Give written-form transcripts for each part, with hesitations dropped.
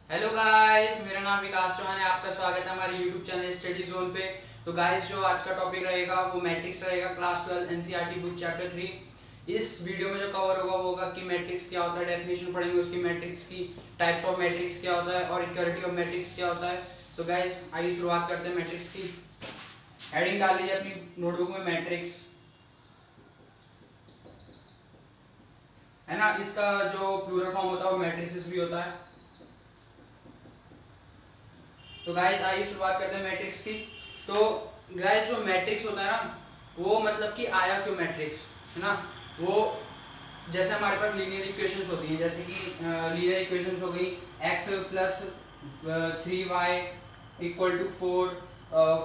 Hello guys, मेरा नाम विकास चौहान है। आपका स्वागत है हमारे यूट्यूब चैनल स्टडी जोन पे। तो गाइस, जो आज का टॉपिक रहेगा वो मैट्रिक्स रहेगा, क्लास 12 एनसीईआरटी बुक चैप्टर 3। इस वीडियो में जो कवर होगा वो होगा कि मैट्रिक्स क्या होता है, डेफिनेशन पढ़ेंगे उसकी, मैट्रिक्स की टाइप्स ऑफ मैट्रिक्स क्या होता है और इक्वालिटी ऑफ मैट्रिक्स क्या होता है। तो गाइस आइए शुरुआत करते हैं मैट्रिक्स की। हेडिंग डाल लीजिए अपनी नोटबुक में, मैट्रिक्स है ना। इसका जो प्लूरल फॉर्म होता है वो मैट्रिसेस भी होता है। तो गाइस आइए शुरुआत करते हैं मैट्रिक्स की। तो गाइस जो मैट्रिक्स होता है ना, वो मतलब कि आया क्यों मैट्रिक्स है ना। वो जैसे हमारे पास लीनियर इक्वेशंस होती हैं, जैसे कि लीनियर इक्वेशंस हो गई x plus 3y equal to 4,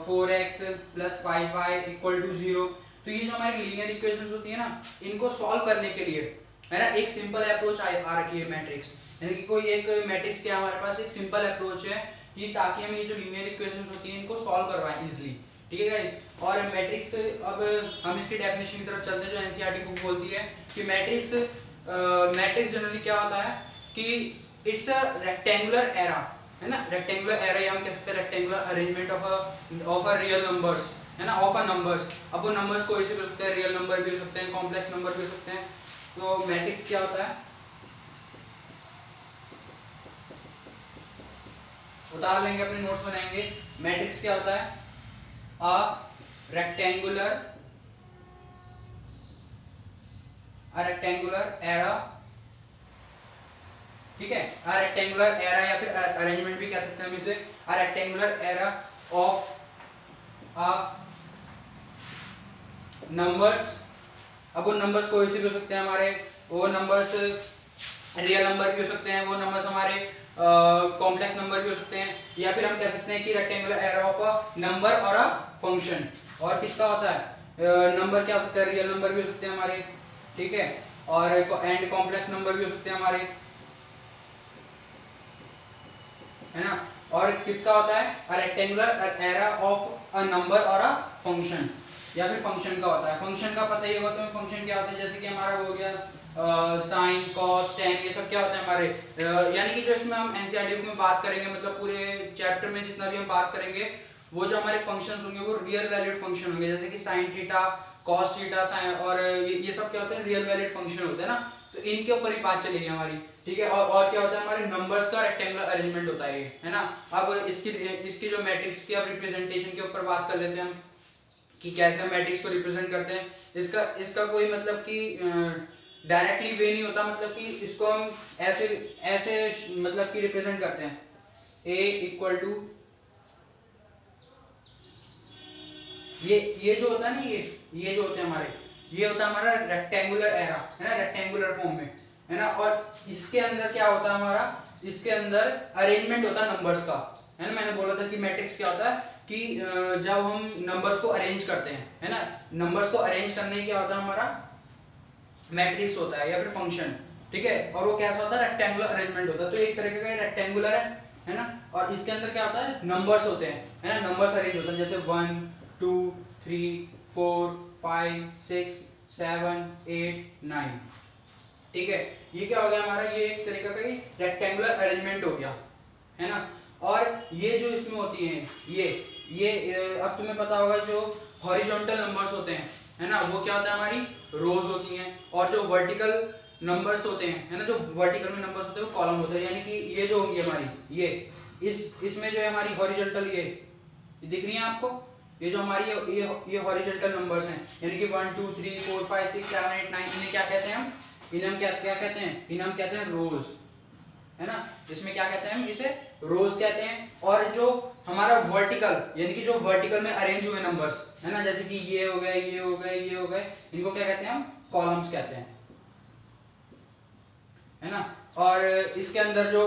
4x plus 5y equal to 0। तो ये जो हमारी लीनियर इक्वेशंस होती है ना, इनको सॉल्व करने के लिए है ना एक सिंपल अप्रोच आ रखी है मैट्रिक्स। यानी कि कोई एक मैट्रिक्स के हमारे पास एक सिंपल अप्रोच है कि ताकि हम ये जो लीनियर इक्वेशंस होती हैं इनको सॉल्व करवाएं इजीली। ठीक है गाइस। और मैट्रिक्स, अब हम इसकी डेफिनेशन की तरफ चलते हैं जो एनसीईआरटी बुक बोलती है कि मैट्रिक्स जनरली क्या होता है कि इट्स अ रेक्टेंगुलर एरा है ना। रेक्टेंगुलर एरा या हम कह सकते हैं rectangular arrangement of a real numbers है ना, ऑफ अ नंबर्स। अब वो नंबर्स कोई से भी हो सकते हैं, रियल नंबर भी हो सकते हैं, कॉम्प्लेक्स नंबर भी हो सकते हैं। तो मैट्रिक्स क्या होता है उतार लेंगे, अपने नोट्स बनाएंगे। मैट्रिक्स क्या होता है? A rectangular era. ठीक है, अ रेक्टेंगुलर एरा या फिर अरेंजमेंट भी कह सकते हैं हम इसे। A rectangular era of a numbers. अब वो नंबर्स कोई से भी हो सकते हैं हमारे, वो नंबर्स रियल नंबर भी हो सकते हैं, वो नंबर्स हमारे कॉम्प्लेक्स नंबर भी हो सकते हैं, या फिर हम कह सकते हैं कि rectangular era of a number और अ फंक्शन। और किसका होता है? नंबर क्या हो सकता है? रियल नंबर भी हो सकते हैं हमारे, ठीक है, और एंड कॉम्प्लेक्स नंबर भी हो सकते हैं हमारे, है ना। और किसका होता है? A rectangular era of a number और अ फंक्शन, या फिर फंक्शन का होता है। फंक्शन का पता ही होगा तुम्हें, फंक्शन क्या होता है? जैसे कि हमारा हो गया साइन, कॉस, टेन, ये सब क्या होता है हमारे। यानी कि जो इसमें हम एनसीईआरटी बुक में बात करेंगे, मतलब पूरे चैप्टर में जितना भी हम बात करेंगे, वो जो हमारे फंक्शंस होंगे वो रियल वैल्यूड फंक्शन होंगे। जैसे कि sine theta, cos theta, sine, और ये सब क्या होते हैं? रियल वैल्यूड फंक्शन होते हैं ना। तो इनके ऊपर ही बात चलेगी हमारी, ठीक है। और क्या होता है? हमारे नंबर्स का रेक्टेंगुलर अरेंजमेंट होता है ये, है ना। अब इसकी जो मैट्रिक्स की अब रिप्रेजेंटेशन के ऊपर बात कर लेते हैं हम कि कैसे हम मैट्रिक्स को रिप्रेजेंट करते हैं। इसका कोई मतलब कि डायरेक्टली वे नहीं होता, मतलब कि इसको हम ऐसे ऐसे मतलब कि रिप्रेजेंट करते हैं। ए इक्वल टू ये जो होता है ना, ये जो होते हैं हमारे, ये होता है हमारा रेक्टेंगुलर एरा, है ना, रेक्टेंगुलर फॉर्म में, है ना। और इसके अंदर क्या होता है हमारा? इसके अंदर अरेंजमेंट होता है नंबर्स का, है ना। मैंने बोला था कि मैट्रिक्स क्या होता है कि जब हम नंबर्स को अरेंज करते हैं, है ना, नंबर्स को अरेंज करने क्या होता है हमारा? मैट्रिक्स होता है या फिर फंक्शन, ठीक है। और वो कैसा होता है? रेक्टेंगुलर अरेंजमेंट होता है। तो एक तरीके का रेक्टेंगुलर है ना। और इसके अंदर क्या होता है? नंबर्स होते हैं, है ना, नंबर्स अरेंज होते हैं, जैसे 1 2 3 4 5 6 7 8 9, ठीक है। ये क्या हो गया हमारा? ये एक तरीका का रेक्टेंगुलर अरेंजमेंट हो गया, है ना। और ये जो इसमें होती हैं, अब तुम्हें पता होगा जो हॉरिजॉन्टल नंबर्स होते हैं, है ना, वो क्या होता है? हमारी रोज होती हैं। और जो वर्टिकल नंबर्स होते हैं, है ना, जो वर्टिकल में नंबर्स होते हैं वो कॉलम होते हैं। यानी कि ये जो होंगी हमारी, ये इसमें जो है हमारी हॉरिजॉन्टल, ये दिख रही है आपको? ये जो हमारी ये हॉरिजॉन्टल नंबर्स हैं, यानी कि 1 2 3 4 5 6 7 8 9, इन्हें क्या कहते हैं हम? इन्हें हम क्या क्या कहते हैं? इन्हें हम कहते हैं रोज, है ना। इसमें क्या कहते हैं हम? इसे रोज कहते हैं। और जो हमारा वर्टिकल, यानी कि जो वर्टिकल में अरेंज हुए नंबर्स, है ना, जैसे कि ये हो गए, ये हो गए, ये हो गए, इनको क्या कहते हैं हम? कॉलम्स कहते हैं, है ना। और इसके अंदर जो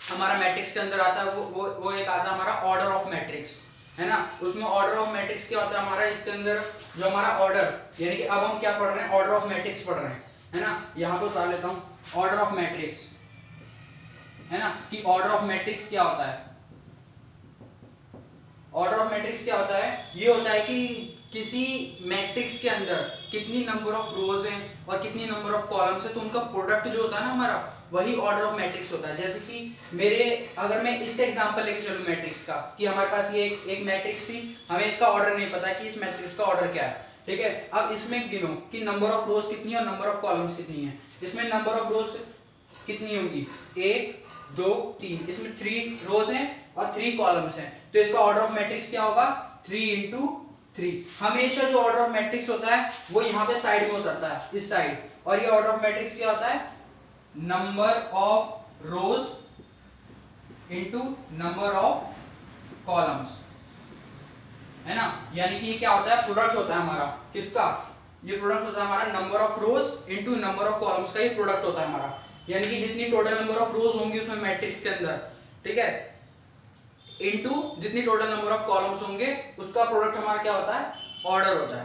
हमारा मैट्रिक्स के अंदर आता है वो एक आता है हमारा ऑर्डर ऑफ मैट्रिक्स, है ना। उसमें ऑर्डर ऑफ मैट्रिक्स क्या होता है हमारा? इसके अंदर जो हमारा ऑर्डर, यानी कि अब हम क्या पढ़ रहे हैं? ऑर्डर ऑफ मैट्रिक्स पढ़ रहे हैं, है ना। यहाँ पे उतार लेता हूँ ऑर्डर ऑफ मैट्रिक्स, है ना, कि ऑर्डर ऑफ मैट्रिक्स क्या होता है। ऑर्डर ऑफ मैट्रिक्स क्या होता है? ये होता है कि किसी मैट्रिक्स के अंदर कितनी नंबर ऑफ रोज हैं और कितनी नंबर ऑफ कॉलम्स है, तो उनका प्रोडक्ट जो होता है ना हमारा, वही ऑर्डर ऑफ मैट्रिक्स होता है। जैसे कि मेरे अगर मैं इसका एग्जांपल लेके चलूं मैट्रिक्स का, कि हमारे पास ये एक मैट्रिक्स थी, हमें इसका ऑर्डर नहीं पता कि इस मैट्रिक्स का ऑर्डर क्या है, ठीक है। अब इसमें गिनो कि नंबर ऑफ रोज कितनी है और नंबर ऑफ कॉलम्स कितनी है। इसमें नंबर ऑफ रोज कितनी होगी, 1 2 3, इसमें 3 रोज हैं और 3 कॉलम्स हैं, तो इसका ऑर्डर ऑफ मैट्रिक्स क्या होगा, 3 × 3। हमेशा जो ऑर्डर ऑफ मैट्रिक्स होता है वो यहाँ पे साइड में उतरता है, इस साइड, और ये ऑर्डर ऑफ मैट्रिक्स क्या होता है, number of rose into number of columns, है ना। यानी कि ये क्या होता है, प्रोडक्ट होता है हमारा, किसका, ये प्रोडक्ट होता है हमारा number of rose into number of columns का, ये प्रोडक्ट होता है हमारा। यानी कि जितनी टोटल नंबर ऑफ रोज होंगी उसमें मैट्रिक्स के अंदर, ठीक है, इनटू जितनी टोटल नंबर ऑफ कॉलम्स होंगे उसका प्रोडक्ट हमारा क्या होता है, ऑर्डर होता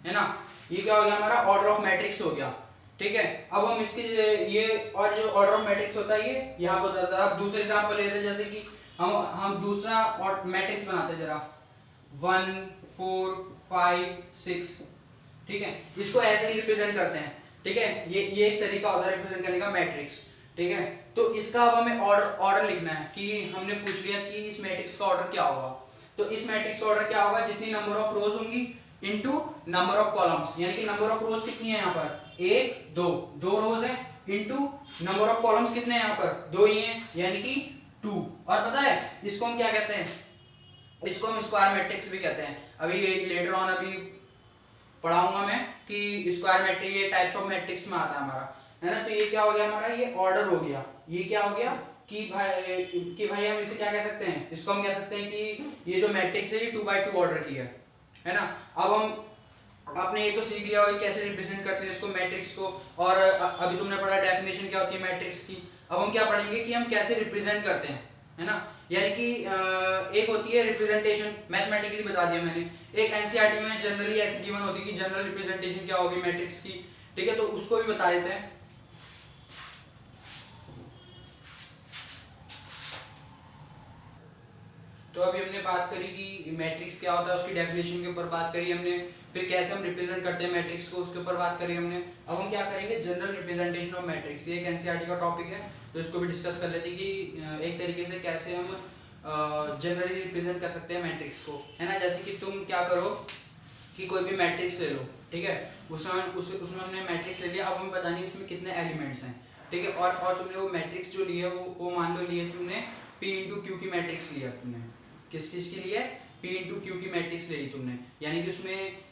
है ना। ये क्या हो गया हमारा, ऑर्डर ऑफ मैट्रिक्स हो गया, ठीक है। अब हम इसके ये और जो ऑर्डर ऑफ मैट्रिक्स होता है ये यहाँ पर होता है। अब दूसरे एग्जांपल लेते हैं, जैसे कि हम दूसरा मैट्रिक्स बनाते हैं जरा, 1 4 5 6, ठीक है। इसको ऐसे ही रिप्रेजेंट करते हैं, ठीक है। ये एक तरीका होता है रिप्रेजेंट करने का मैट्रिक्स, ठीक है। तो इसका अब हमें ऑर्डर लिखना है, कि हमने पूछ लिया कि इस मैट्रिक्स का ऑर्डर क्या होगा, तो इस मैट्रिक्स का ऑर्डर क्या होगा, जितनी नंबर ऑफ रोज होंगी इनटू नंबर ऑफ कॉलम्स, यानी कि नंबर ऑफ रोज कितनी है यहाँ पर, 1 2 रोज है, इनटू नंबर ऑफ कॉलम्स कितने हैं यहाँ पर, 2 ही हैं, यानी कि 2। और पता है इसको हम क्या कहते हैं, इसको हम स्क्वायर मैट्रिक्स भी कहते हैं। अभी लेटर ऑन अभी पढ़ाऊंगा मैं कि स्क्वायर मैट्रिक्स ये टाइप्स ऑफ मैट्रिक्स में आता है हमारा, है ना। तो ये क्या हो गया हमारा, ये ऑर्डर हो गया। ये क्या हो गया कि भाई हम इसे क्या कह सकते हैं, इसको हम कह सकते हैं कि ये जो मैट्रिक्स है ये 2x2 ऑर्डर की है ना। अब हम आपने ये तो सीख लिया होगा कैसे रिप्रेजेंट करते हैं इसको मैट्रिक्स को, और अभी तुमने पढ़ा डेफिनेशन क्या होती है मैट्रिक्स की। अब हम क्या पढ़ेंगे कि हम कैसे रिप्रेजेंट करते हैं, है ना। यानी कि एक होती है रिप्रेजेंटेशन, मैथमेटिकली बता दिया मैंने। एक एनसीईआरटी में जनरली ऐसी गिवन होती है कि जनरल रिप्रेजेंटेशन क्या होगी मैट्रिक्स की, ठीक है। तो उसको भी बता देते हैं। तो अभी हमने बात करी कि मैट्रिक्स क्या होता है, उसकी डेफिनेशन के ऊपर बात करी हमने, फिर कैसे हम रिप्रेजेंट करते हैं मैट्रिक्स को उसके ऊपर बात करी हमने। अब हम क्या करेंगे, जनरल रिप्रेजेंटेशन ऑफ मैट्रिक्स, ये एक एनसीईआरटी का टॉपिक है, तो इसको भी डिस्कस कर लेते हैं कि एक तरीके से कैसे हम जनरली रिप्रेजेंट कर सकते हैं मैट्रिक्स को, है ना। जैसे कि तुम क्या करो कि कोई भी मैट्रिक्स ले लो, ठीक है, उसमें हमने मैट्रिक्स ले लिया। अब हमें पता नहीं उसमें कितने एलिमेंट्स हैं, ठीक है, और तुमने वो मैट्रिक्स जो लिया वो मान लो लिए तुमने P × Q की मैट्रिक्स लिया तुमने, किस चीज़ के लिए, P × Q की मैट्रिक्स ले ली तुमने, यानी कि उसमें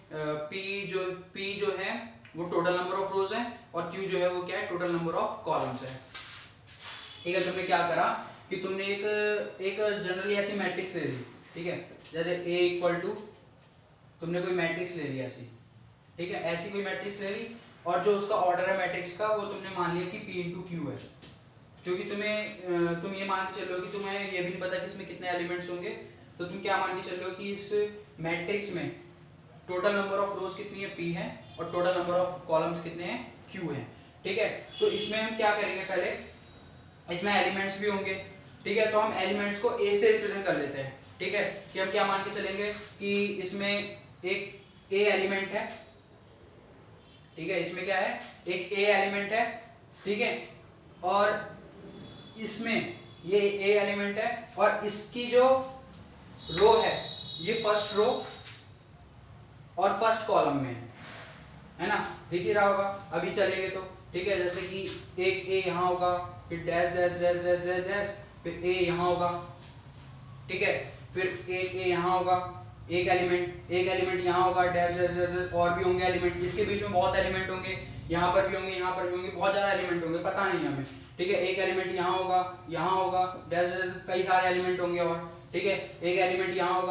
P जो है वो टोटल नंबर ऑफ रोज है और Q जो है वो क्या है, टोटल नंबर ऑफ कॉलम्स है, ठीक है। तुमने क्या करा कि तुमने एक जनरली ऐसी मैट्रिक्स ले ली, ठीक है, जैसे A = तुमने कोई मैट्रिक्स ले ली ऐसी, ठीक है, ऐसी कोई मैट्रिक्स ले ली, और जो उसका ऑर्डर है मैट्रिक्स का वो तुमने मान लिया कि P × Q है, क्योंकि तुम ये मान के चलो कि तुम्हें ये भी नहीं पता कि इसमें कितने एलिमेंट्स होंगे, तो तुम क्या मान के चलो कि इस मैट्रिक्स में टोटल नंबर ऑफ रोज कितनी है, P है, और टोटल नंबर ऑफ कॉलम्स कितने हैं, Q है, ठीक है। तो इसमें हम क्या करेंगे, पहले इसमें एलिमेंट्स भी होंगे, ठीक है, तो हम एलिमेंट्स को A से रिप्रेजेंट कर लेते हैं, ठीक है, कि हम क्या मान के चलेंगे कि इसमें एक A एलिमेंट है, ठीक है, इसमें क्या है, एक A एलिमेंट है, ठीक है, और इसमें ये A एलिमेंट है, और इसकी जो रो है ये फर्स्ट रो और फर्स्ट कॉलम में है ना, दिख ही रहा होगा अभी चलेंगे तो, ठीक है। जैसे कि एक A यहाँ होगा, फिर dash dash dash dash dash dash, फिर A यहाँ होगा, ठीक है, फिर एक A यहाँ होगा, एक एलिमेंट यहाँ होगा, डैश डैश डैश, और भी होंगे एलिमेंट, इसके बीच में बहुत एलिमेंट होंगे, यहाँ पर भी होंगे, यहाँ पर भी होंगे, बहुत ज़्यादा एलिमेंट होंगे, पता नहीं हमें, ठीक है। एक एलिमेंट यहाँ होगा, डैश डैश, कई सारे एलिमेंट होंगे, और ठीक है, एक एलिमेंट यहाँ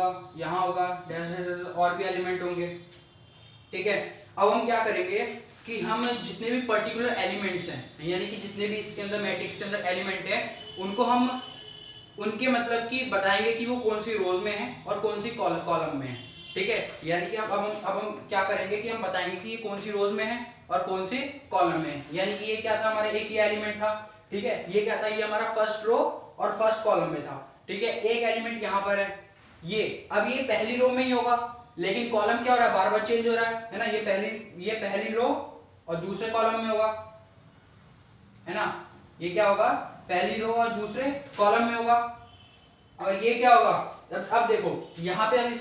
होगा, डैश डैश, और भी एलिमेंट होंगे, ठीक है। अब हम क्या करेंगे कि हम जितने भी पर्टिकुलर एलिमेंट्स हैं, यानी कि जितने भी इसके अंदर मैट्रिक्स के अंदर एलिमेंट है, उनको हम उनके मतलब कि बताएंगे कि वो कौन सी रोज में है और कौन सी कॉलम में है, ठीक है। यानी कि अब हम क्या करेंगे कि हम बताएंगे कि ये कौन सी रोज में है और कौन सी कॉलम में है। यानी कि ये क्या था, हमारा एक ही एलिमेंट था, ठीक है, ये क्या था, ये हमारा फर्स्ट रो और फर्स्ट कॉलम में था, ठीक है। एक एलिमेंट यहाँ पर है, ये अब ये पहली रो में ही होगा, लेकिन कॉलम क्या हो रहा है, बार बार चेंज हो रहा है ना, ये पहली रो और दूसरे कॉलम में होगा, है ना, ये क्या होगा, पहली रो और दूसरे कॉलम में होगा। और ये क्या होगा, अब देखो यहाँ पे हम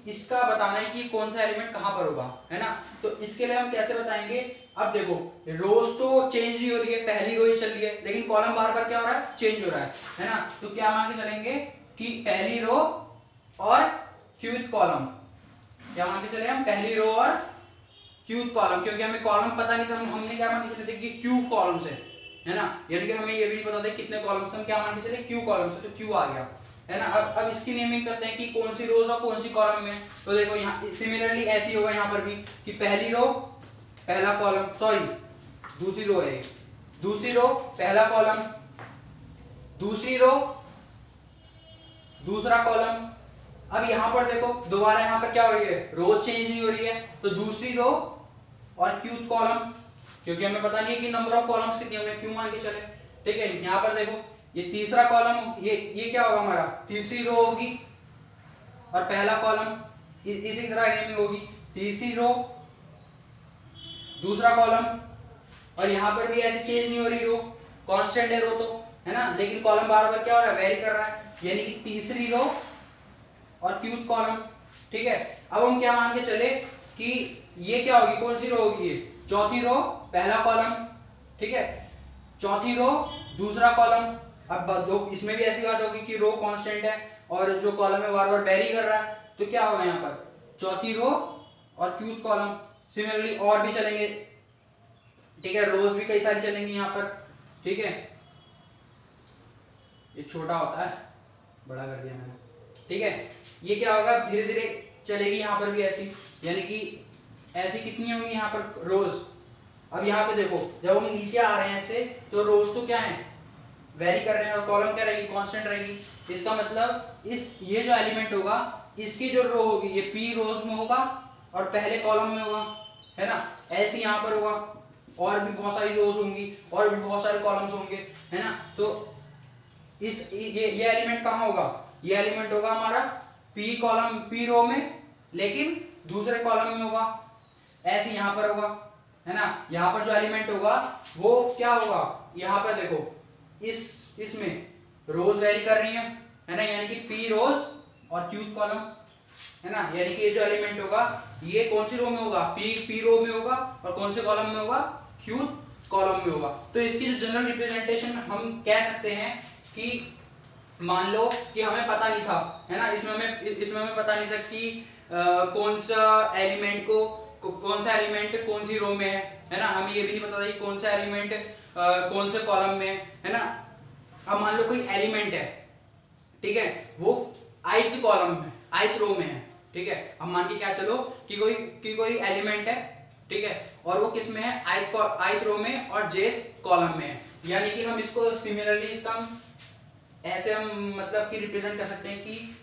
इसका बताना है कि कौन सा एलिमेंट कहाँ पर होगा, है ना। तो इसके लिए हम कैसे बताएंगे, अब देखो रोज तो चेंज नहीं हो रही है, पहली रो ही चल रही है, लेकिन कॉलम बार बार क्या हो रहा है, चेंज हो रहा है ना। तो क्या मान के चलेंगे कि पहली रो और क्यूथ कॉलम, क्या मान के चले हम, पहली रो और क्यूथ कॉलम, क्योंकि हमें कॉलम पता नहीं था, हमने क्या मान के चले थे कि क्यू कॉलम से, है ना, यानी कि हमें ये भी नहीं पता था कितने कॉलम से, हम क्या मान के चले क्यू कॉलम से, तो क्यू आ गया, है ना। अब इसकी नेमिंग करते हैं कि कौन सी रोज और कौन सी कॉलम में। तो देखो यहाँ सिमिलरली ऐसी होगा यहाँ पर भी कि पहली रो पहला कॉलम, सॉरी दूसरी रो है, दूसरी रो पहला कॉलम, दूसरी रो दूसरा कॉलम। अब यहाँ पर देखो दोबारा यहाँ पर क्या हो रही है, रोज चेंज नहीं हो रही है, तो दूसरी रो और क्यूथ कॉलम, क्योंकि हमें पता नहीं है कि नंबर ऑफ कॉलम्स कितनी, हमने क्यों मान के चले, ठीक है। यहाँ पर देखो ये तीसरा कॉलम, ये क्या होगा हमारा, तीसरी रो होगी और पहला कॉलम, इसी तरह नेमिंग होगी, तीसरी रो दूसरा कॉलम, और यहाँ पर भी ऐसी चेंज नहीं हो रही, रो कांस्टेंट है रो तो, है ना, लेकिन कॉलम बार बार क्या हो रहा है, वेरी कर रहा है, यानी कि तीसरी रो और क्यूथ कॉलम, ठीक है। अब हम क्या मान के चले कि ये क्या होगी, कौन सी रो होगी, ये चौथी रो पहला कॉलम, ठीक है, चौथी रो दूसरा कॉलम। अब दो इसमें भी ऐसी बात होगी कि रो कांस्टेंट है और जो कॉलम है बार बार वेरी कर रहा है, तो क्या होगा यहाँ पर चौथी रो और क्यूथ कॉलम। सिमिलरली और भी चलेंगे, ठीक है, रोज भी कई सारी चलेंगी यहाँ पर, ठीक है। ये छोटा होता है, बड़ा कर दिया मैंने, ठीक है। ये क्या होगा, धीरे धीरे चलेगी यहाँ पर भी ऐसी, यानी कि ऐसी कितनी होंगी यहाँ पर रोज। अब यहाँ पे देखो जब हम नीचे आ रहे हैं ऐसे, तो रोज तो क्या है, वेरी कर रहे हैं, और कॉलम क्या रहेगी, कांस्टेंट रहेगी। इसका मतलब ये जो एलिमेंट होगा, इसकी जो रो होगी ये पी रोज में होगा और पहले कॉलम में होगा, है ना। ऐसे यहाँ पर होगा, और भी बहुत सारी रोज होंगी और भी बहुत सारे कॉलम्स होंगे, है ना। तो ये एलिमेंट कहाँ होगा, ये एलिमेंट होगा हमारा पी कॉलम, पी रो में, लेकिन दूसरे कॉलम में होगा। ऐसे यहाँ पर होगा, है ना। यहाँ पर जो एलिमेंट होगा वो क्या होगा, यहाँ पर देखो इसमें रोज वेरी कर रही है ना, यानी कि पी रोज और क्यूथ कॉलम, है ना। यानी कि ये जो एलिमेंट होगा ये कौन सी रो में होगा, पी रो में होगा, और कौन से कॉलम में होगा, क्यूथ कॉलम में होगा। तो इसकी जो जनरल रिप्रेजेंटेशन हम कह सकते हैं कि मान लो कि हमें पता नहीं था, है ना, इसमें हमें पता नहीं था कि कौन सा एलिमेंट कौन सी रो में है ना। हमें ये भी नहीं पता था कि कौन सा एलिमेंट कौन से कॉलम में है ना। अब मान लो कोई एलिमेंट है, ठीक है, वो ith कॉलम में, ith रो में है, ठीक है। अब मान के क्या चलो कि कोई एलिमेंट है, ठीक है, और वो किस में है, ith रो में और jth कॉलम में है। यानी कि हम इसको सिमिलरली इसका ऐसे हम मतलब कि रिप्रेजेंट कर सकते हैं कि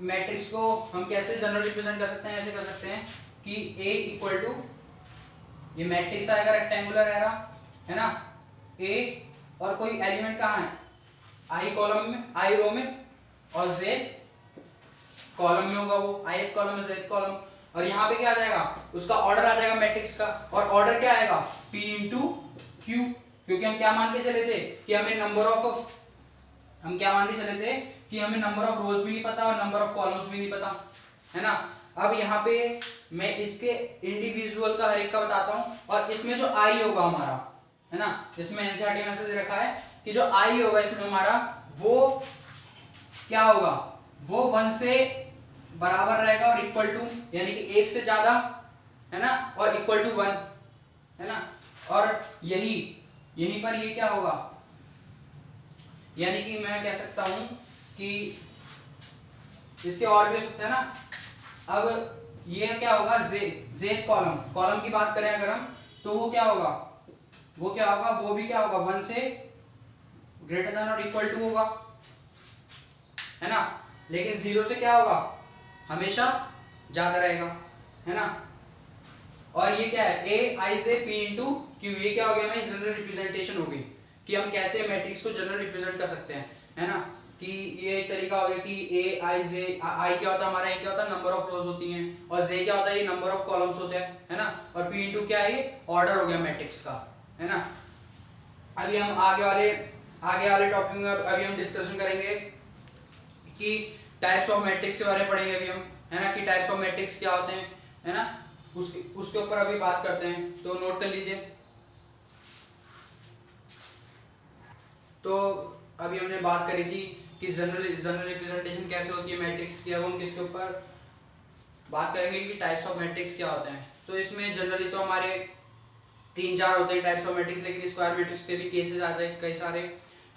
मैट्रिक्स को हम कैसे जनरल रिप्रेजेंट कर सकते हैं, ऐसे कर सकते हैं कि A इक्वल टू, ये मैट्रिक्स आएगा रेक्टेंगुलर एरा, है ना, A और कोई एलिमेंट कहाँ है, I कॉलम में, I रो में, और Z कॉलम में होगा, वो ith कॉलम में, Z कॉलम। और यहाँ पे क्या आ जाएगा, उसका ऑर्डर आ जाएगा मैट्रिक्स का, और ऑर्डर क्या आएगा, P इंटू Q, क्योंकि हम क्या मान के चले थे कि हमें नंबर ऑफ रोज भी नहीं पता और नंबर ऑफ कॉलम्स भी नहीं पता, है ना। अब यहाँ पे मैं इसके इंडिविजुअल का हर एक का बताता हूँ, और इसमें जो आई होगा हमारा, है ना, इसमें एनसीईआरटी में से रखा है कि जो आई होगा इसमें हमारा, वो क्या होगा, वो 1 से बराबर रहेगा और इक्वल टू, यानी कि 1 से ज्यादा, है ना, और इक्वल टू 1, है ना। और यहीं पर ये क्या होगा, यानी कि मैं कह सकता हूं कि इसके और भी हो सकते हैं ना। अब ये क्या होगा, जे कॉलम की बात करें अगर हम, तो वो क्या होगा, वो भी क्या होगा, 1 से ग्रेटर देन और इक्वल टू होगा, है ना। लेकिन 0 से क्या होगा, हमेशा ज्यादा रहेगा, है ना। और ये क्या है, ए आई से पी इंटू क्यू, ये क्या हो गया, हमारी जनरल रिप्रेजेंटेशन हो गई कि हम कैसे मैट्रिक्स को जनरल रिप्रेजेंट कर सकते हैं, है ना। कि ये एक तरीका हो गया कि ए आई जे, आई क्या होता है हमारा, ए क्या होता है, नंबर ऑफ रोज होती हैं, और जे क्या होता है, ये नंबर ऑफ कॉलम्स होते हैं, है ना। और पी इंटू क्या है, ये ऑर्डर हो गया मैट्रिक्स का, है ना। अभी हम आगे वाले टॉपिक में अभी हम डिस्कशन करेंगे कि टाइप्स ऑफ मैट्रिक्स के बारे में पढ़ेंगे अभी हम, है ना, कि टाइप्स ऑफ मैट्रिक्स क्या होते हैं, है ना, उसके ऊपर अभी बात करते हैं, तो नोट कर लीजिए। तो अभी हमने बात करी थी कि जनरल रिप्रेजेंटेशन कैसे होती है मैट्रिक्स की। अब हम किसके ऊपर बात करेंगे कि टाइप्स ऑफ मैट्रिक्स क्या होते हैं। तो इसमें जनरली तो हमारे 3-4 होते हैं टाइप्स ऑफ मैट्रिक्स, लेकिन स्क्वायर मैट्रिक्स के भी केसेस आते हैं कई सारे।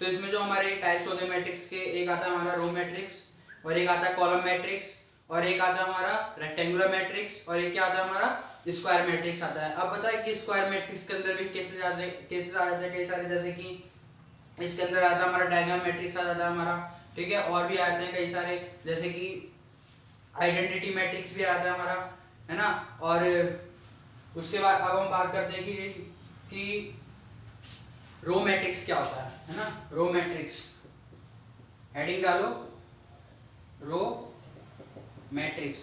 तो इसमें जो हमारे टाइप्स होते हैं मैट्रिक्स के, एक आता है हमारा रो मैट्रिक्स, और एक आता है कॉलम मैट्रिक्स, और एक आता है हमारा रेक्टेंगुलर मैट्रिक्स, और एक क्या आता है हमारा स्क्वायर मैट्रिक्स आता है। अब बताए कि स्क्वायर मैट्रिक्स के अंदर भी केसेस आ जाते हैं कई सारे, जैसे कि इसके अंदर आता है हमारा डायगोनल मैट्रिक्स आ जाता है हमारा, ठीक है, और भी आते हैं कई सारे, जैसे कि आइडेंटिटी मैट्रिक्स भी आता है हमारा, है ना। और उसके बाद अब हम बात करते हैं कि रो मैट्रिक्स क्या होता है ना। रो मैट्रिक्स, हेडिंग डालो, रो मैट्रिक्स,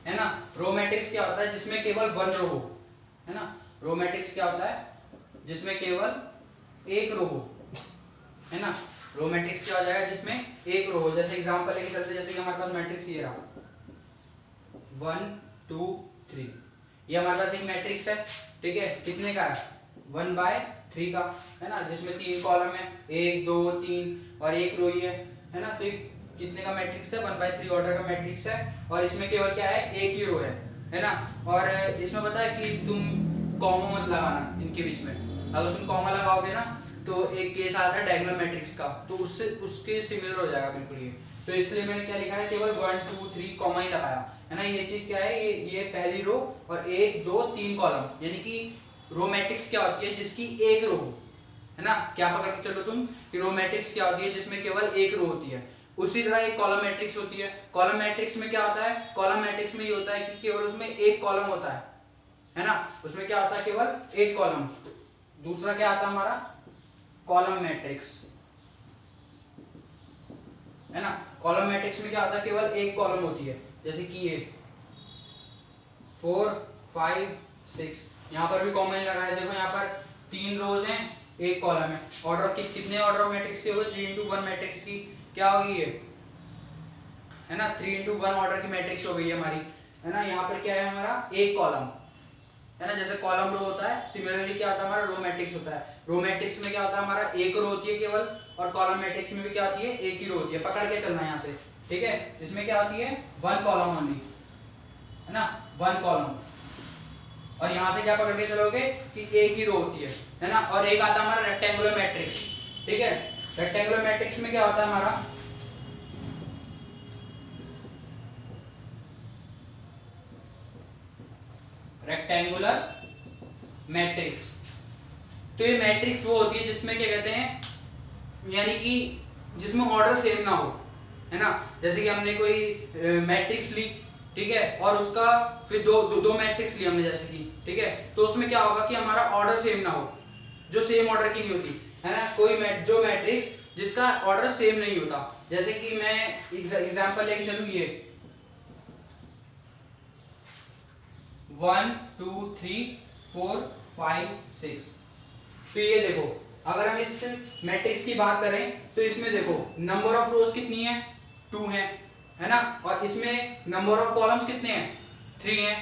है ना। रो मैट्रिक्स क्या होता है जिसमें केवल वन रो हो, है ना। रो मैट्रिक्स क्या होता है जिसमें केवल एक रो हो, है ना। रो मैट्रिक्स क्या हो जाएगा जिसमें एक रो हो। जैसे एग्जांपल लेके चलते, जैसे कि हमारे पास मैट्रिक्स ये रहा 1 2 3, ये हमारे पास एक मैट्रिक्स है, ठीक है, कितने का है 1/3 का, है ना, जिसमें 3 कॉलम है, 1 2 3 और एक रो ही है ना। तो कितने का मैट्रिक्स है 1/3 ऑर्डर का मैट्रिक्स है, और इसमें केवल क्या है एक ही रो है ना। और इसमें पता है कि तुम कॉमा मत लगाना इनके बीच में, अगर तुम कॉमा लगाओगे ना तो एक केस आता है डायगोनल मैट्रिक्स का, तो उसके सिमिलर हो जाएगा बिल्कुल ये। तो इसलिए मैंने क्या लिखा है, केवल 1 2 3 कॉमा ही लगाया, है ना। ये चीज क्या है, ये पहली रो और 1 2 3 कॉलम, यानी कि रो मैट्रिक्स क्या होती है जिसकी एक रो, है ना। क्या पकड़ के चलो तुम कि रो मैट्रिक्स क्या होती है जिसमें केवल एक रो होती है। उसी तरह एक कॉलम मैट्रिक्स होती है। कॉलम मैट्रिक्स में क्या होता है, कॉलम मैट्रिक्स में ये होता है कि केवल उसमें एक कॉलम होता है ना, उसमें क्या होता है केवल एक कॉलम। दूसरा क्या आता है हमारा कॉलम मैट्रिक्स, है ना। कॉलम मैट्रिक्स में क्या होता है केवल एक कॉलम होती है, जैसे कि ये 4 5 6, यहाँ पर भी कॉमन लगाया, देखो यहाँ पर 3 रोज हैं, एक कॉलम है। ऑर्डर कितने ऑर्डर ऑफ मैट्रिक्स की होगी 3x1 मैट्रिक्स की क्या होगी ये, है ना, 3x1 ऑर्डर की मैट्रिक्स हो गई है हमारी, है ना। यहाँ पर क्या है हमारा एक कॉलम, है ना, जैसे कॉलम रो होता है, सिमिलरली क्या होता है हमारा रो मैट्रिक्स होता है। रो मैट्रिक्स में क्या होता है हमारा एक रो होती है केवल, और कॉलम मैट्रिक्स में भी क्या होती है एक ही रो होती है। पकड़ के चलना यहाँ से, ठीक है। इसमें क्या होती है 1 कॉलम ओनली, है ना, 1 कॉलम, और यहाँ से क्या पकड़ के चलोगे कि एक ही रो होती है ना। और एक आता है हमारा रेक्टेंगुलर मैट्रिक्स, ठीक है। रेक्टेंगुलर मैट्रिक्स में क्या होता है हमारा रेक्टेंगुलर मैट्रिक्स, तो ये मैट्रिक्स वो होती है जिसमें क्या कहते हैं, यानी कि जिसमें ऑर्डर सेम ना हो, है ना। जैसे कि हमने कोई मैट्रिक्स ली, ठीक है, और उसका फिर दो मैट्रिक्स ली हमने जैसे कि, ठीक है, तो उसमें क्या होगा कि हमारा ऑर्डर सेम ना हो, जो सेम ऑर्डर की नहीं होती, है ना। जो मैट्रिक्स जिसका ऑर्डर सेम नहीं होता, जैसे कि मैं एग्जांपल लेके चलूं, ये 1 2 3 4 5 6, तो ये देखो अगर हम इस मैट्रिक्स की बात करें तो इसमें देखो नंबर ऑफ रोज कितनी है 2 है ना, और इसमें नंबर ऑफ कॉलम्स कितने हैं 3 हैं।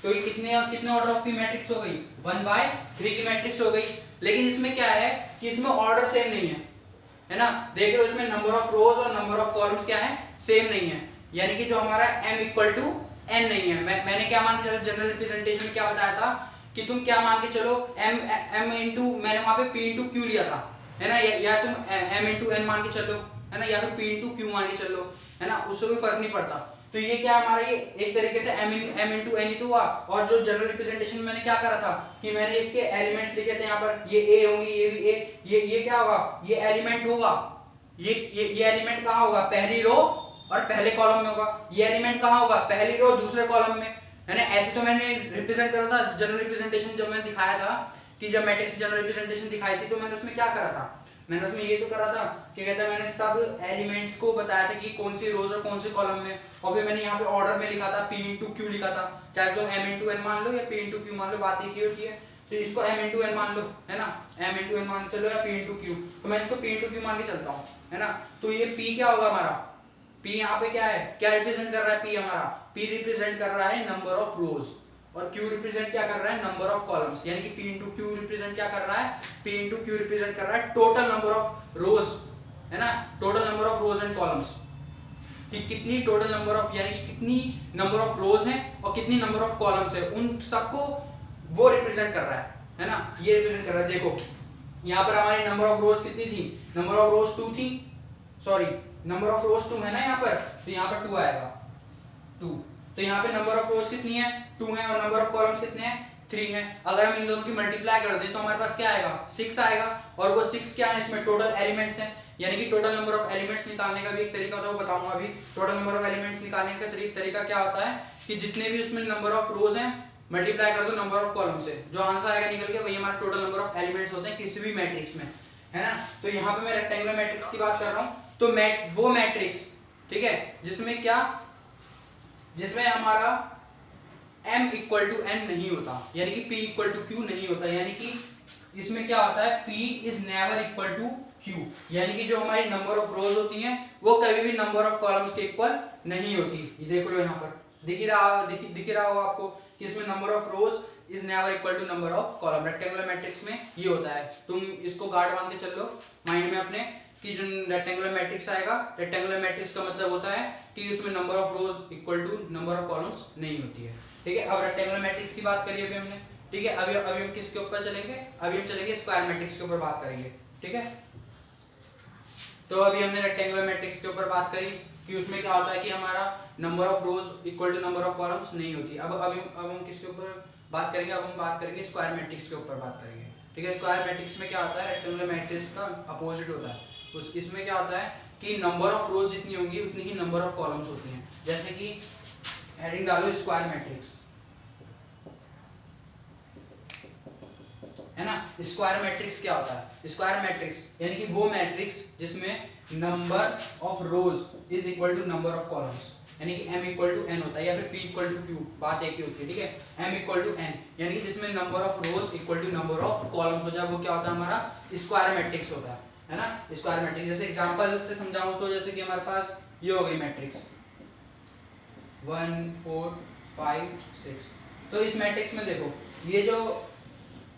तो ये कितने ऑर्डर ऑफ की मैट्रिक्स हो गई 1/3 की मैट्रिक्स हो गई। लेकिन इसमें क्या है कि इसमें ऑर्डर सेम नहीं है ना। देख रहे हो इसमें नंबर ऑफ रोज और नंबर ऑफ कॉलम्स क्या है सेम नहीं है, यानी कि जो हमारा m = n नहीं है। मैंने क्या मान के चला जनरल रिप्रेजेंटेशन में क्या बताया था कि तुम क्या मान के चलो m इंटू, मैंने वहां पे p इंटू क्यू लिया था, है ना, या तुम m इंटू n मान के चलो, है ना, या फिर p इंटू क्यू मान के चलो, है ना, उससे कोई फर्क नहीं पड़ता। तो ये क्या हमारा ये एक तरीके से m इंटू n ही तो हुआ। और जो जनरल रिप्रेजेंटेशन में मैंने क्या करा था कि मैंने इसके एलिमेंट्स लिखे थे, यहाँ पर ये a होंगी, ये भी a, ये क्या होगा, ये एलिमेंट होगा, ये एलिमेंट कहाँ होगा पहली रो और पहले कॉलम में होगा, ये एलिमेंट कहाँ होगा पहली रो दूसरे कॉलम में, है ना। ऐसे तो मैंने रिप्रेजेंट करा था जनरल रिप्रेजेंटेशन, जब मैंने दिखाया था कि जब मैट्रिक्स जनरल रिप्रेजेंटेशन दिखाई थी तो मैंने उसमें क्या करा था, मैंने उसमें ये तो करा था कि कहता है मैंने सब एलिमेंट्स को बताया था कि कौन सी रोज और कौन से कॉलम में, और फिर मैंने यहाँ पे ऑर्डर में लिखा था p इंटू क्यू लिखा था, चाहे तुम m इंटू n मान लो या p इंटू क्यू मान लो, बात एक ही होती है। तो इसको m इंटू एन मान लो, है ना, m इंटू एन मान चलो, या p इंटू क्यू, तो मैं इसको p इंटू क्यू मान के चलता हूँ, है ना। तो ये p क्या होगा हमारा, p यहाँ पे क्या है, क्या रिप्रेजेंट कर रहा है p हमारा, p रिप्रेजेंट कर रहा है नंबर ऑफ रोज, और q रिप्रेजेंट क्या कर रहा है, नंबर ऑफ कॉलम्स, यानी कि p इंटू क्यू रिप्रेजेंट क्या कर रहा है, p इंटू क्यू रिप्रेजेंट कर रहा है टोटल नंबर ऑफ रोज, है ना, total number of rose and columns, कि कितनी टोटल नंबर ऑफ, यानी कि कितनी नंबर ऑफ रोज हैं और कितनी नंबर ऑफ कॉलम्स है, उन सबको वो रिप्रेजेंट कर रहा है ना, ये रिप्रेजेंट कर रहा है। देखो यहाँ पर हमारी नंबर ऑफ रोज कितनी थी, नंबर ऑफ रोज 2 थी, सॉरी नंबर ऑफ रोज 2 है ना यहाँ पर, तो यहाँ पर 2 आएगा 2, तो यहाँ पे नंबर ऑफ रोज कितनी है 2 है, और नंबर ऑफ कॉलम्स कितने हैं 3 है। अगर हम इन दोनों की मल्टीप्लाई कर दें तो हमारे पास क्या आएगा 6 आएगा, और वो 6 क्या है, इसमें टोटल एलिमेंट्स हैं, यानी कि टोटल नंबर ऑफ एलिमेंट्स निकालने का भी एक तरीका होता है, वो बताऊंगा अभी। टोटल नंबर ऑफ एलिमेंट्स निकालने का तरीका क्या होता है कि जितने भी उसमें नंबर ऑफ रोज हैं मल्टीप्लाई कर दो नंबर ऑफ कॉलम से, जो आंसर आएगा निकल के वही हमारा टोटल नंबर ऑफ एलिमेंट्स होते हैं किसी भी मैट्रिक्स में, है ना। तो यहाँ पे मैं रेक्टेंगुलर मैट्रिक्स की बात कर रहा हूँ, तो वो मैट्रिक्स, ठीक है, जिसमें क्या, जिसमें हमारा m इक्वल टू n नहीं होता, यानी कि p इक्वल टू q नहीं होता, यानी कि इसमें क्या होता है p is never equal to q, यानी कि जो हमारी नंबर ऑफ रोज होती हैं वो कभी भी नंबर ऑफ कॉलम्स के इक्वल नहीं होती। ये देख लो यहाँ पर दिख ही रहा होगा आपको कि इसमें number of rows is never equal to number of column, rectangular matrix में ये होता है। तुम इसको गार्ड मान के चल लो माइंड में अपने कि जो रेक्टेंगुलर मैट्रिक्स आएगा, रेक्टेंगुलर मैट्रिक्स का मतलब होता है कि उसमें number of rows equal to number of columns नहीं होती है, ठीक है। अब रेक्टेंगुलर मैट्रिक्स की बात करिए अभी हमने, ठीक है। अभी हम किसके ऊपर चलेंगे, अभी हम चलेंगे स्क्वायर मैट्रिक्स के ऊपर बात करेंगे, ठीक है। तो अभी हमने रेक्टेंगुलर मैट्रिक्स के ऊपर बात करी कि उसमें क्या होता है कि हमारा number of rows equal to number of columns नहीं होती। अब हम किसके ऊपर बात करेंगे, अब हम बात करेंगे स्क्वायर मैट्रिक्स के ऊपर बात करेंगे, ठीक है। स्क्वायर मैट्रिक्स में क्या होता है, रेक्टेंगुलर मैट्रिक्स का अपोजिट होता है। इसमें क्या होता है कि नंबर ऑफ रोज जितनी होंगी उतनी ही नंबर ऑफ कॉलम्स होती हैं। जैसे कि हेडिंग डालो स्क्वायर मैट्रिक्स, है ना। स्क्वायर मैट्रिक्स क्या होता है, स्क्वायर मैट्रिक्स यानी कि वो मैट्रिक्स जिसमें number of rows is equal to number of columns, यानी कि m इक्वल टू n होता है, या फिर p इक्वल टू q, बात एक ही होती है, ठीक है। m इक्वल टू n यानी कि जिसमें number of rows equal to number of columns हो जाए, वो क्या होता है हमारा स्क्वायर मैट्रिक्स होता है ना। स्क्वायर मैट्रिक्स जैसे एग्जांपल से समझाऊं तो जैसे कि हमारे पास ये हो गई मैट्रिक्स 1 4 5 6, तो इस मैट्रिक्स में देखो ये जो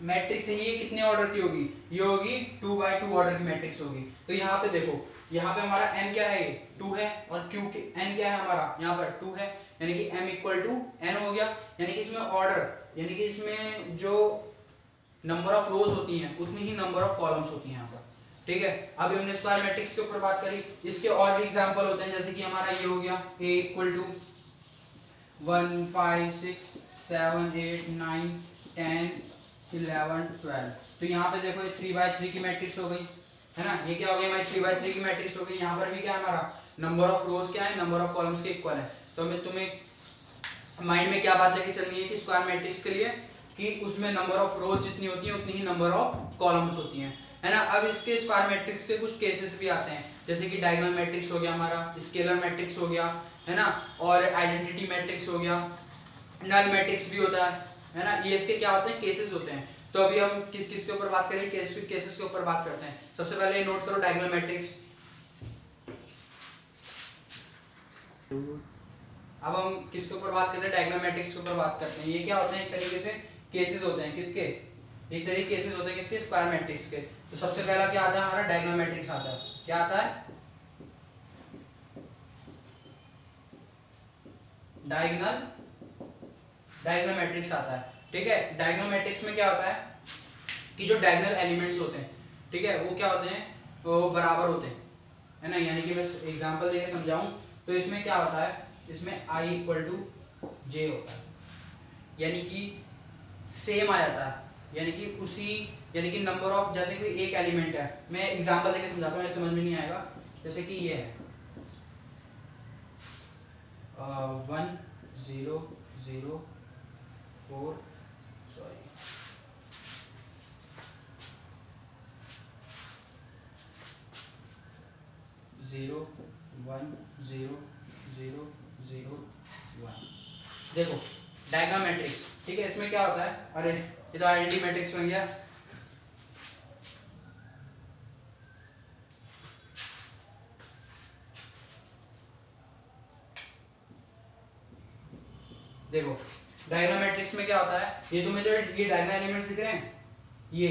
मैट्रिक्स है ये कितने ऑर्डर की होगी, ये होगी 2 बाय 2 ऑर्डर की मैट्रिक्स होगी। तो यहाँ पे देखो, यहाँ पे हमारा n क्या है, ये 2 है, और q के n क्या है हमारा यहाँ पर 2 है, यानी कि m इक्वल टू n हो गया। यानी कि इसमें ऑर्डर, यानी कि इसमें जो नंबर ऑफ रोज होती हैं उतनी ही नंबर ऑफ कॉलम्स होती हैं यहाँ पर, ठीक है। अभी हमने स्क्वायर मैट्रिक्स के ऊपर बात करी, इसके और भी एग्जांपल होते हैं, जैसे कि हमारा ये हो गया a इक्वल टू 1 5 6 7 8 9 10 11 12, तो यहाँ पे देखो ये 3 बाय 3 की मैट्रिक्स हो गई, है ना। ये क्या हो गई हमारी 3 बाय 3 की मैट्रिक्स हो गई। यहाँ पर भी क्या है हमारा नंबर ऑफ रोज क्या है, नंबर ऑफ कॉलम्स के इक्वल है। तो मैं तुम्हें माइंड में क्या बात लेके चलनी है कि स्क्वायर मैट्रिक्स के लिए कि उसमें नंबर ऑफ रोज जितनी होती हैं उतनी ही नंबर ऑफ कॉलम्स होती हैं, है ना। अब इसके स्क्वायर मैट्रिक्स के कुछ केसेस भी आते हैं, जैसे कि डायगोनल मैट्रिक्स हो गया हमारा, स्केलर मैट्रिक्स हो गया, है ना, और आइडेंटिटी मैट्रिक्स हो गया, नल मैट्रिक्स भी होता है ना। ये इसके क्या होते हैं, केसेस होते हैं। तो अभी हम किसके ऊपर बात करेंगे, केसेस के ऊपर बात करते हैं। सबसे पहले नोट करो डायगोनल मैट्रिक्स। अब हम किसके ऊपर बात करते हैं, डायगोनल मैट्रिक्स के ऊपर बात करते हैं। ये क्या होते हैं, एक तरीके से केसेस होते हैं, किसके, एक तरीके केसेस होते हैं किसके, स्क्वायर मैट्रिक्स के। तो सबसे पहला क्या आता है हमारा डायगोनल मैट्रिक्स आता है, क्या आता है, डायगोनल मैट्रिक्स आता है, ठीक है। डायगोनल मैट्रिक्स में क्या होता है कि जो डायगोनल एलिमेंट्स होते हैं, ठीक है, वो क्या होते हैं, वो बराबर होते हैं, है ना। यानी कि मैं एग्जांपल देके समझाऊं तो इसमें क्या होता है, इसमें i इक्वल टू j होता है, यानी कि सेम आ जाता है, यानी कि उसी, यानी कि नंबर ऑफ, जैसे कि एक एलिमेंट है, मैं एग्जांपल देके समझाता हूँ, समझ में नहीं आएगा। जैसे कि ये है 1 0 0 4 सॉरी 0 1 0 0 0 1। देखो डायगोनल मैट्रिक्स, ठीक है। इसमें क्या होता है, अरे ये तो आइडेंटिटी मैट्रिक्स बन गया। देखो डायगोनल मैट्रिक्स में क्या होता है, ये तुम्हें जो ये डायगोनल एलिमेंट्स दिख रहे हैं, ये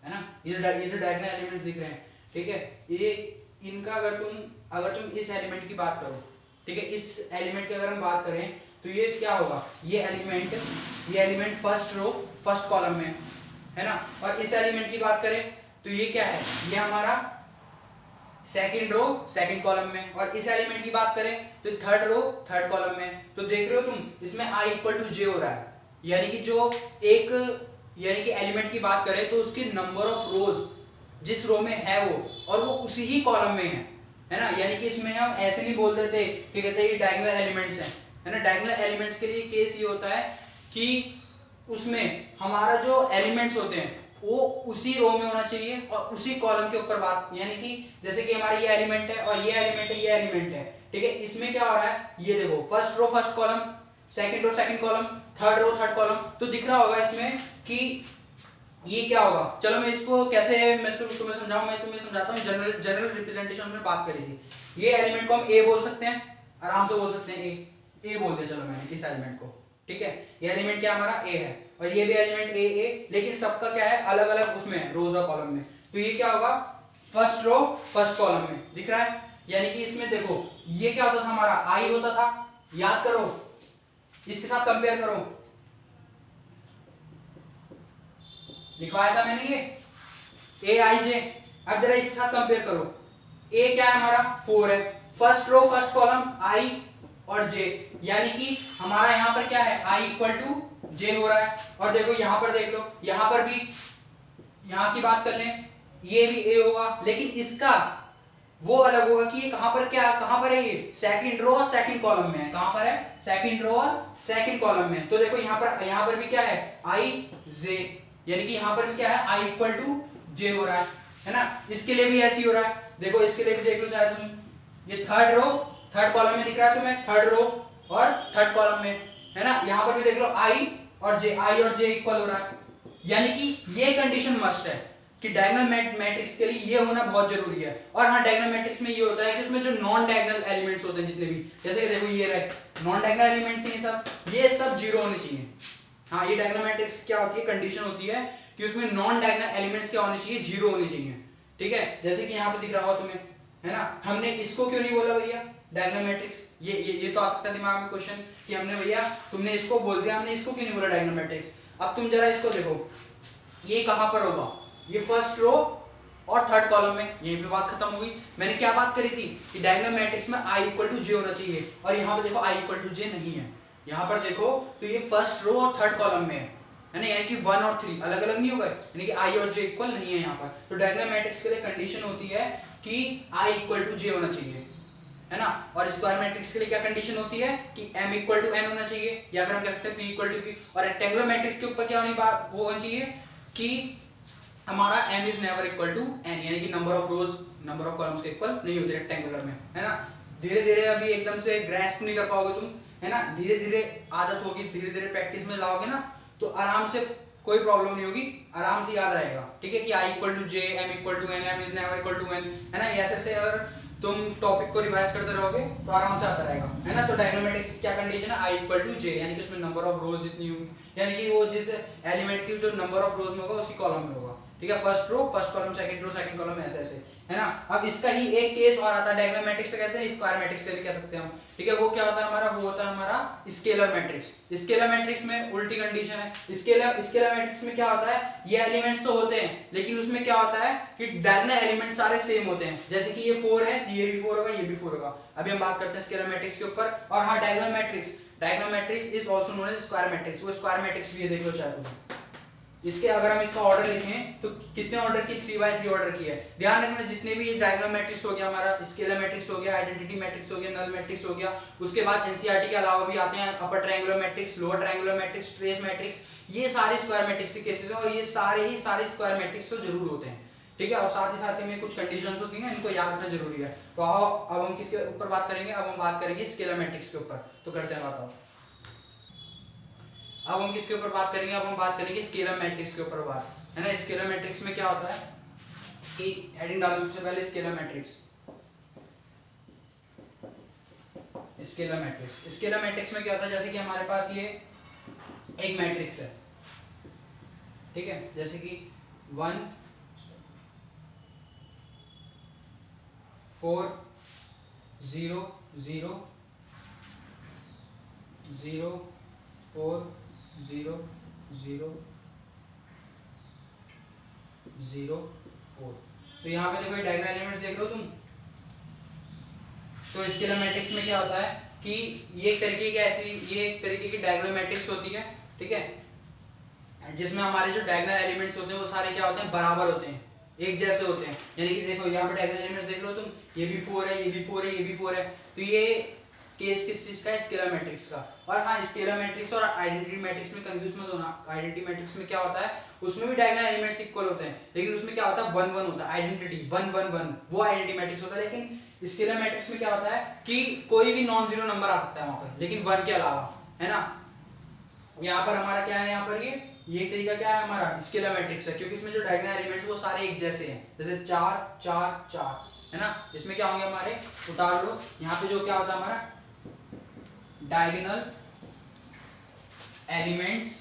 है ना, ये जो डायगोनल एलिमेंट्स दिख रहे हैं, ठीक है, ये इनका अगर तुम इस एलिमेंट की बात करो, ठीक है, इस एलिमेंट की अगर हम बात करें तो ये क्या होगा, ये element first row first column में है ना। और इस एलिमेंट की बात करें तो ये क्या है, ये हमारा सेकंड रो सेकंड कॉलम में। और इस एलिमेंट की बात करें तो थर्ड रो थर्ड कॉलम में। तो देख रहे हो तुम, इसमें i इक्वल टू जे हो रहा है, यानी कि जो यानी कि एलिमेंट की बात करें तो उसकी नंबर ऑफ रोज जिस रो में है वो, और वो उसी ही कॉलम में है ना। यानी कि इसमें हम ऐसे नहीं बोल देते कि कहते हैं ये डायगोनल एलिमेंट्स हैं, है ना। डायगोनल एलिमेंट्स के लिए केस ये होता है कि उसमें हमारा जो एलिमेंट्स होते हैं वो उसी रो में होना चाहिए और उसी कॉलम के ऊपर बात, यानी कि जैसे कि हमारा ये एलिमेंट है और ये एलिमेंट है, ये एलिमेंट है, ठीक है। इसमें क्या हो रहा है, ये देखो first row first column, second row second column, third row third column. तो दिख रहा होगा इसमें कि ये क्या होगा। चलो मैं इसको कैसे मैं तुम्हें समझाऊं, मैं तुम्हें समझाता हूँ। जनरल रिप्रेजेंटेशन में बात करी थी, ये एलिमेंट को हम ए बोल सकते हैं, आराम से बोल सकते हैं ए बोल दिया, चलो मैंने इस एलिमेंट को, ठीक है। ये एलिमेंट क्या हमारा ए है और ये भी एलिमेंट ए, लेकिन सबका क्या है अलग अलग उसमें रोज और कॉलम में। तो ये क्या होगा, फर्स्ट रो फर्स्ट कॉलम में दिख रहा है। यानी कि इसमें देखो ये क्या होता था, हमारा आई होता था, याद करो, इसके साथ कंपेयर करो, लिखवाया था मैंने ये ए आई जे। अब जरा इसके साथ कंपेयर करो, ए क्या है हमारा 4 है, first row first column I और जे, यानी कि हमारा यहां पर क्या है i इक्वल टू जे हो रहा है। और देखो यहां पर देख लो, यहां पर भी यहां की बात कर लें, ये भी a होगा, लेकिन इसका वो अलग होगा कि ये कहां पर है, ये सेकंड रो और सेकंड कॉलम में है। कहां पर है, सेकंड रो और सेकंड कॉलम में। तो देखो यहां पर भी क्या है i जे, यानी कि यहां पर भी क्या है i इक्वल टू जे हो रहा है ना। इसके लिए भी ऐसे ही हो रहा है, देखो इसके लिए भी देख लो चाहे तुम, ये थर्ड रो थर्ड कॉलम में दिख रहा है तुम्हें, थर्ड रो और थर्ड कॉलम में, है ना। यहां पर भी देख लो i और j इक्वल हो रहा है। यानी कि ये कंडीशन मस्ट है कि डायगोनल मैट्रिक्स के लिए ये होना बहुत जरूरी है। और हाँ, डायगोनल मैट्रिक्स में ये होता है कि उसमें जो नॉन डायगोनल एलिमेंट्स होते हैं जितने भी, जैसे कि देखो ये रहे नॉन डायगोनल एलिमेंट्स हैं, ये सब जीरो होने चाहिए। हाँ, ये डायगोनल मैट्रिक्स क्या होती है, कंडीशन होती है कि उसमें नॉन डायगोनल एलिमेंट्स क्या होने चाहिए, जीरो होने चाहिए, ठीक है। जैसे कि यहाँ पे दिख रहा होगा तुम्हें, है ना। हमने इसको क्यों नहीं बोला भैया डायगोनल मैट्रिक्स, ये तो आ सकता है दिमाग में क्वेश्चन कि हमने भैया तुमने इसको बोल दिया, हमने इसको क्यों नहीं बोला डायगोनल मैट्रिक्स। अब तुम जरा इसको देखो, ये कहां पर होगा, ये फर्स्ट रो और थर्ड कॉलम में, यहीं पे बात खत्म हो गई। मैंने क्या बात करी थी कि डायगोनल मैट्रिक्स में i इक्वल टू जे होना चाहिए, और यहाँ पे देखो i इक्वल टू जे नहीं है। यहाँ पर देखो तो ये फर्स्ट रो और थर्ड कॉलम में है ना, यानी कि 1 और 3 अलग अलग नहीं हो गए, यानी कि i और j इक्वल नहीं है यहाँ पर। तो डायगोनल मैट्रिक्स के लिए कंडीशन होती है कि i इक्वल टू जे होना चाहिए, है ना। और स्क्वायर मैट्रिक्स के लिए क्या कंडीशन होती है कि m इक्वल टू n होना चाहिए, या फिर हम कह सकते हैं p इक्वल टू q। और रेक्टेंगुलर मैट्रिक्स के ऊपर क्या वो होना चाहिए कि हमारा m is never equal to n, यानी कि number of rows number of columns के इक्वल नहीं होते रेक्टेंगुलर में, है ना। धीरे धीरे अभी एकदम से ग्रैस्प नहीं कर पाओगे तुम, है ना। धीरे धीरे आदत होगी, धीरे धीरे प्रैक्टिस में लाओगे ना, तो आराम से कोई प्रॉब्लम नहीं होगी, आराम से याद रहेगा, ठीक है। कि i equal to J, m equal to n, m is never equal to n, है ना। ऐसे अगर तुम टॉपिक को रिवाइज करते रहोगे तो आराम से आता रहेगा, है ना। तो डायगोनल मैट्रिक्स की क्या कंडीशन है, i इक्वल टू जे, यानी कि उसमें नंबर ऑफ रोज जितनी होंगी, यानी कि वो जिस एलिमेंट की जो नंबर ऑफ रोज में होगा उसी कॉलम में होगा, ठीक है। First row first column, second row second column, ऐसे ऐसे, है ना। अब इसका ही एक केस और आता है, डायगोनल मैट्रिक्स से कहते हैं, स्क्वायर मैट्रिक्स से भी कह सकते हैं हम, ठीक है। वो क्या होता है हमारा, वो होता है हमारा स्केलर मैट्रिक्स। स्केलर मैट्रिक्स में उल्टी कंडीशन है। स्केलर मैट्रिक्स में क्या होता है, ये एलिमेंट्स तो होते हैं, लेकिन उसमें क्या होता है कि डायगोनल एलिमेंट सारे सेम होते हैं। जैसे कि ये 4 है, ये भी 4 होगा, ये भी 4 होगा। अभी हम बात करते हैं स्केलर मैट्रिक्स के ऊपर। और हाँ, diagonal matrix is also known as square matrix. वो स्क्वायर मैट्रिक्स भी देख लो चाहे तुम। इसके अगर हम इसका ऑर्डर लिखें तो कितने ऑर्डर की, 3x3 ऑर्डर की है। ध्यान रखना, जितने भी डायगोनल मैट्रिक्स हो गया हमारा, स्केलर मैट्रिक्स हो गया, आइडेंटिटी मैट्रिक्स हो गया, नल मैट्रिक्स हो गया, उसके बाद एनसीईआरटी के अलावा भी आते हैं upper triangular matrix, lower triangular matrix, trace matrix, ये सारे स्क्वायर मैट्रिक्स के केसेस हैं। और ये सारे स्क्वायर मैट्रिक्स तो जरूर होते हैं, ठीक है। और साथ ही में कुछ कंडीशंस होती हैं, इनको याद रखना जरूरी है। तो आओ अब हम किसके ऊपर बात करेंगे, अब हम बात करेंगे स्केलर मैट्रिक्स के ऊपर। तो करते हैं बात। अब हम किसके ऊपर बात करेंगे, अब हम बात करेंगे स्केलर मैट्रिक्स के ऊपर बात, है ना। स्केलर मैट्रिक्स में क्या होता है कि हेडिंग डालो सबसे पहले scalar matrix. Scalar matrix, scalar matrix में क्या होता है, जैसे कि हमारे पास ये एक मैट्रिक्स है, ठीक है, जैसे कि 1 4 0 0 0 4 0 0 0 4। तो यहाँ पे देखो ये डायगोनल एलिमेंट्स देख रहे हो तुम। तो स्केलर मैट्रिक्स में क्या होता है कि ये एक तरीके की ऐसी, ये एक तरीके की डायगोनल मैट्रिक्स होती है, ठीक है, जिसमें हमारे जो डायगोनल एलिमेंट्स होते हैं वो सारे क्या होते हैं, बराबर होते हैं, एक जैसे होते हैं। यानी कि देखो यहाँ पे डायगोनल एलिमेंट्स देख लो तुम, ये भी 4 है, ये भी 4 है, ये भी 4 है। तो ये केस किस चीज का है, स्केलर मैट्रिक्स का। और हाँ, स्केलर मैट्रिक्स और आइडेंटिटी मैट्रिक्स में कंफ्यूज मत होना। आइडेंटिटी मैट्रिक्स में क्या होता है, उसमें भी डायगोनल एलिमेंट्स इक्वल होते हैं, लेकिन उसमें क्या होता है 1 1 होता है, आइडेंटिटी 1 1 1, वो आइडेंटिटी मैट्रिक्स होता है। लेकिन स्केलर मैट्रिक्स में क्या होता है कि कोई भी नॉन जीरो नंबर आ सकता है वहां पर, लेकिन 1 के अलावा, है ना। यहाँ पर हमारा क्या है, यहाँ पर ये तरीका क्या है हमारा, स्केलर मैट्रिक्स है, क्योंकि इसमें जो डायगोनल एलिमेंट्स वो सारे एक जैसे हैं, जैसे 4 4 4, है ना। इसमें क्या होंगे हमारे, उतार लो, यहाँ पे जो क्या होता है हमारा डायगोनल एलिमेंट्स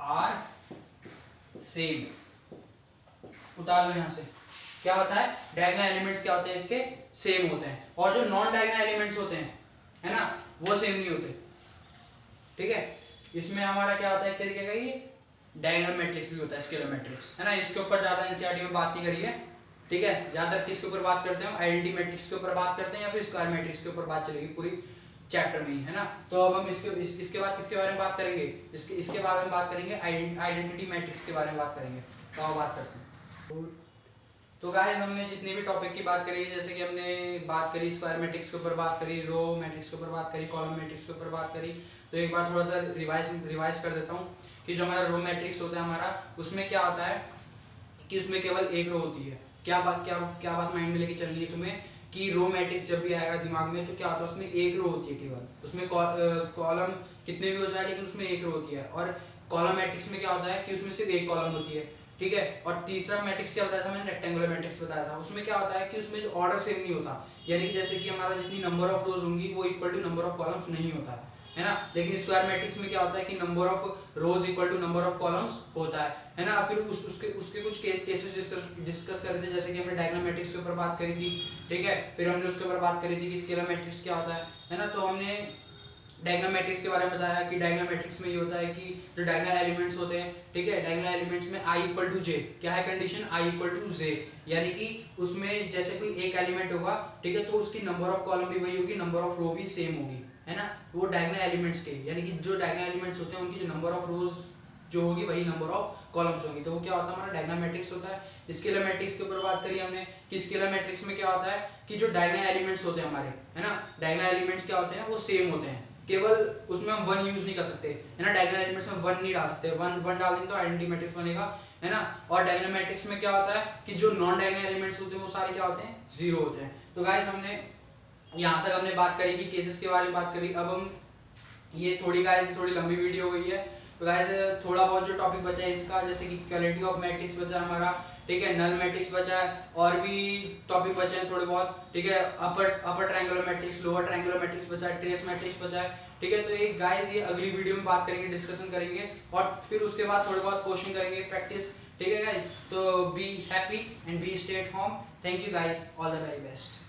आर सेम, उतार लो यहाँ से। क्या होता है, डायगोनल एलिमेंट्स क्या होते हैं इसके, सेम होते हैं, और जो नॉन डायगोनल एलिमेंट्स होते हैं, है ना, वो सेम नहीं होते, ठीक है। इसमें हमारा क्या होता है, एक तरीके का ये डायगोनल मैट्रिक्स भी होता है, स्केलर मैट्रिक्स, है ना। इसके ऊपर ज्यादा एनसीईआरटी में बात नहीं करी है, ठीक है। ज्यादातर किसके ऊपर बात करते हैं, आइडेंटिटी मैट्रिक्स के ऊपर बात करते हैं, या फिर स्क्वायर मैट्रिक्स के ऊपर बात चलेगी पूरी चैप्टर में ही, है ना। तो अब हम इसके बाद किसके बारे में बात करेंगे, इसके बाद हम बात करेंगे आइडेंटिटी मैट्रिक्स के बारे में बात करेंगे। तो अब बात करते हैं। तो गाइस हमने जितने भी टॉपिक की बात करी, जैसे कि हमने बात करी स्क्वायर मैट्रिक्स के ऊपर बात करी, रो मैट्रिक्स के ऊपर बात करी, कॉलम मैट्रिक्स के ऊपर बात करी। तो एक बार थोड़ा सा रिवाइज कर देता हूँ कि जो हमारा रो मैट्रिक्स होता है हमारा, उसमें क्या होता है कि उसमें केवल एक रो होती है। क्या बात माइंड में लेके चलनी है तुम्हें कि रो मैट्रिक्स जब भी आएगा दिमाग में तो क्या होता है, उसमें एक रो होती है केवल, उसमें कॉलम कितने भी हो जाए लेकिन उसमें एक रो होती है। और कॉलम मैट्रिक्स में क्या होता है कि उसमें सिर्फ एक कॉलम होती है, ठीक है। और तीसरा मैट्रिक्स क्या बताया था मैंने, रेक्टेंगुलर मैट्रिक्स बताया था। उसमें क्या होता है कि उसमें जो ऑर्डर सेम नहीं होता, यानी कि जैसे कि हमारा जितनी नंबर ऑफ रोज होंगी वो equal to number of columns नहीं होता है ना। लेकिन स्क्वायर मैट्रिक्स में क्या होता है कि number of rows equal to number of columns होता है ना। फिर उसके कुछ केसेस डिस्कस कर रहे थे, जैसे कि हमने डायगोनल मैट्रिक्स के ऊपर बात करी थी, ठीक है। फिर हमने उसके ऊपर बात करी थी कि स्केलर मैट्रिक्स क्या होता है ना। तो हमने डायगोनल मैट्रिक्स के बारे में बताया कि डायगोनल मैट्रिक्स में ये होता है कि जो डायगोनल एलिमेंट्स होते हैं, ठीक है, डायगोनल एलिमेंट्स में i इक्वल टू जे, क्या है कंडीशन, i इक्वल टू जे, यानी कि उसमें जैसे कोई एक एलिमेंट होगा, ठीक है, तो उसकी नंबर ऑफ कॉलम भी वही होगी, नंबर ऑफ रो भी सेम होगी, है ना। वो डायगोनल एलिमेंट्स के, यानी कि जो डायगोनल एलिमेंट्स होते हैं उनकी जो नंबर ऑफ रोज जो होगी वही नंबर ऑफ कॉलम्स होंगी। तो वो क्या होता है हमारा डायगोनल मैट्रिक्स होता है। स्केलर मैट्रिक्स के ऊपर बात करी हमने कि स्केलर मैट्रिक्स में क्या होता है कि जो डायगोनल एलिमेंट्स होते हैं हमारे, है ना, डायगोनल एलिमेंट्स क्या होते हैं, वो सेम होते हैं, केवल उसमें हम 1 यूज नहीं कर सकते, है ना। डायगोनल एलिमेंट्स में 1 नहीं डाल सकते, 1 डाल देंगे तो आइडेंटिटी मैट्रिक्स बनेगा, है ना। और डायगोनल मैट्रिक्स में क्या होता है कि जो नॉन डायगोनल एलिमेंट्स होते हैं वो सारे क्या होते हैं, जीरो होते हैं। तो गाइस हमने यहाँ तक हमने बात करी कि केसेस के बारे में बात करी। अब हम ये थोड़ी लंबी वीडियो हो गई है, तो गाइस थोड़ा बहुत जो टॉपिक बचा है इसका, जैसे कि क्वालिटी ऑफ मैट्रिक्स बचा हमारा, ठीक है, नल मैट्रिक्स बचा है, और भी टॉपिक बचे हैं थोड़े बहुत, ठीक है। Upper triangular matrix, lower triangular matrix बचा है, ट्रेस मैट्रिक्स बचा है, ठीक है। तो एक गाइस ये अगली वीडियो में बात करेंगे, डिस्कशन करेंगे, और फिर उसके बाद थोड़े बहुत क्वेश्चन करेंगे, प्रैक्टिस, ठीक है गाइस। तो be happy and be stay at home. Thank you guys, all the very best.